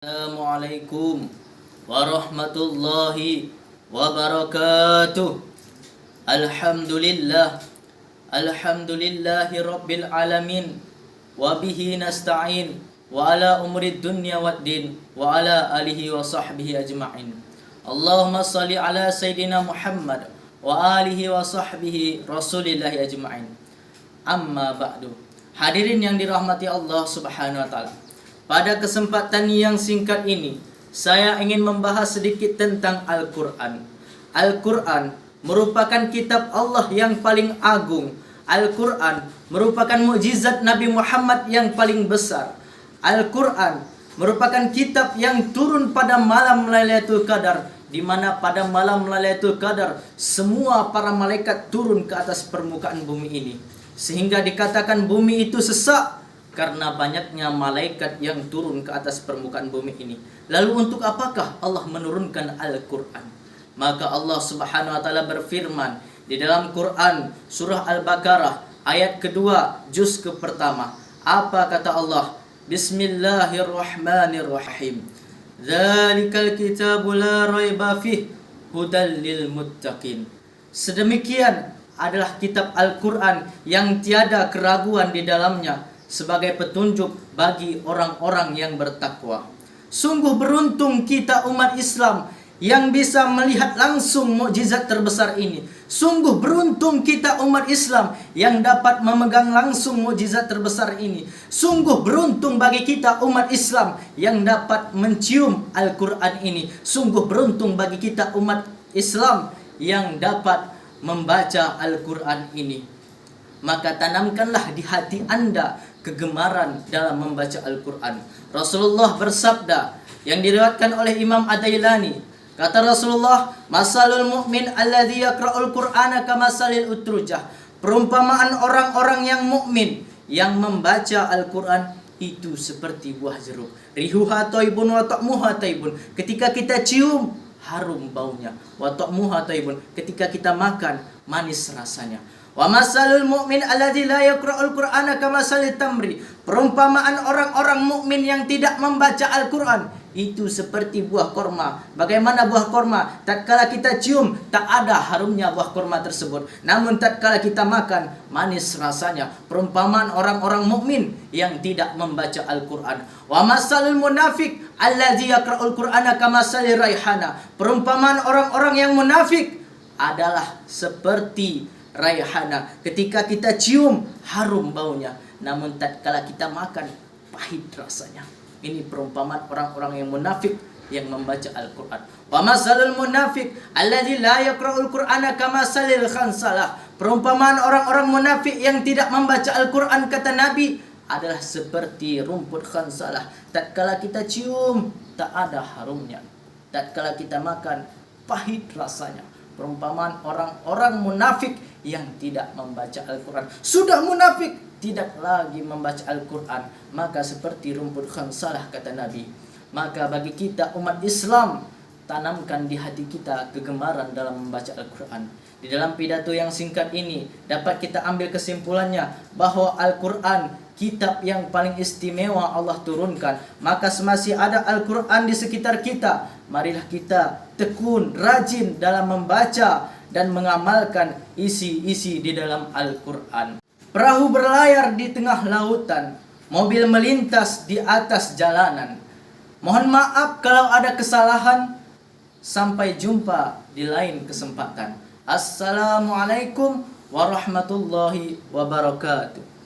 Assalamualaikum warahmatullahi wabarakatuh. Alhamdulillah. Alhamdulillahi rabbil alamin. Wabihi nasta'in. Wa ala umrid dunya waddin. Wa ala alihi wa sahbihi ajma'in. Allahumma salli ala Sayyidina Muhammad wa alihi wa sahbihi rasulillahi ajma'in. Amma ba'du. Hadirin yang dirahmati Allah subhanahu wa ta'ala, pada kesempatan yang singkat ini, saya ingin membahas sedikit tentang Al-Quran. Al-Quran merupakan kitab Allah yang paling agung. Al-Quran merupakan mukjizat Nabi Muhammad yang paling besar. Al-Quran merupakan kitab yang turun pada malam Lailatul Qadar, di mana pada malam Lailatul Qadar semua para malaikat turun ke atas permukaan bumi ini, sehingga dikatakan bumi itu sesak karena banyaknya malaikat yang turun ke atas permukaan bumi ini. Lalu untuk apakah Allah menurunkan Al-Quran? Maka Allah subhanahu wa ta'ala berfirman di dalam Quran surah Al-Baqarah ayat kedua juz ke pertama. Apa kata Allah? Bismillahirrahmanirrahim. Dzalikal kitabu la raiba fih hudal lil muttaqin. Sedemikian adalah kitab Al-Quran yang tiada keraguan di dalamnya, sebagai petunjuk bagi orang-orang yang bertakwa. Sungguh beruntung kita umat Islam yang bisa melihat langsung mukjizat terbesar ini. Sungguh beruntung kita umat Islam yang dapat memegang langsung mukjizat terbesar ini. Sungguh beruntung bagi kita umat Islam yang dapat mencium Al-Quran ini. Sungguh beruntung bagi kita umat Islam yang dapat membaca Al-Quran ini. Maka tanamkanlah di hati Anda kegemaran dalam membaca Al-Quran. Rasulullah bersabda yang diriwayatkan oleh Imam Ad-Dailani, kata Rasulullah, masalul mu'min alladzi yaqra'ul Qur'ana kamasalil utrujah. Perumpamaan orang-orang yang mukmin yang membaca Al-Quran itu seperti buah jeruk. Rihuha thayyibun wa ta'muha thayyibun. Ketika kita cium, harum baunya. Wa ta'muha thayyibun. Ketika kita makan, manis rasanya. Wa masalul mu'min alladzi la yaqra'ul Qur'ana kamasalit tamri. Perumpamaan orang-orang mukmin yang tidak membaca Al-Quran itu seperti buah korma. Bagaimana buah korma? Tatkala kita cium, tak ada harumnya buah korma tersebut. Namun tatkala kita makan, manis rasanya. Perumpamaan orang-orang mukmin yang tidak membaca Al-Quran. Wa masalul munafik alladzi yaqra'ul Qur'ana kamasalir raihana. Perumpamaan orang-orang yang munafik adalah seperti raihana. Ketika kita cium, harum baunya, namun tatkala kita makan, pahit rasanya. Ini perumpamaan orang-orang yang munafik yang membaca Al-Quran. Wa masalul munafik alladzi la yaqra'ul Qur'ana kamasalil khansalah. Perumpamaan orang-orang munafik yang tidak membaca Al-Quran, kata Nabi, adalah seperti rumput khansalah. Tatkala kita cium, tak ada harumnya. Tatkala kita makan, pahit rasanya. Perumpamaan orang-orang munafik yang tidak membaca Al-Quran. Sudah munafik, tidak lagi membaca Al-Quran, maka seperti rumput khansalah, kata Nabi. Maka bagi kita umat Islam, tanamkan di hati kita kegemaran dalam membaca Al-Quran. Di dalam pidato yang singkat ini dapat kita ambil kesimpulannya bahwa Al-Quran kitab yang paling istimewa Allah turunkan. Maka semasih ada Al-Quran di sekitar kita, marilah kita tekun, rajin dalam membaca dan mengamalkan isi-isi di dalam Al-Quran. Perahu berlayar di tengah lautan, mobil melintas di atas jalanan. Mohon maaf kalau ada kesalahan. Sampai jumpa di lain kesempatan. Assalamualaikum warahmatullahi wabarakatuh.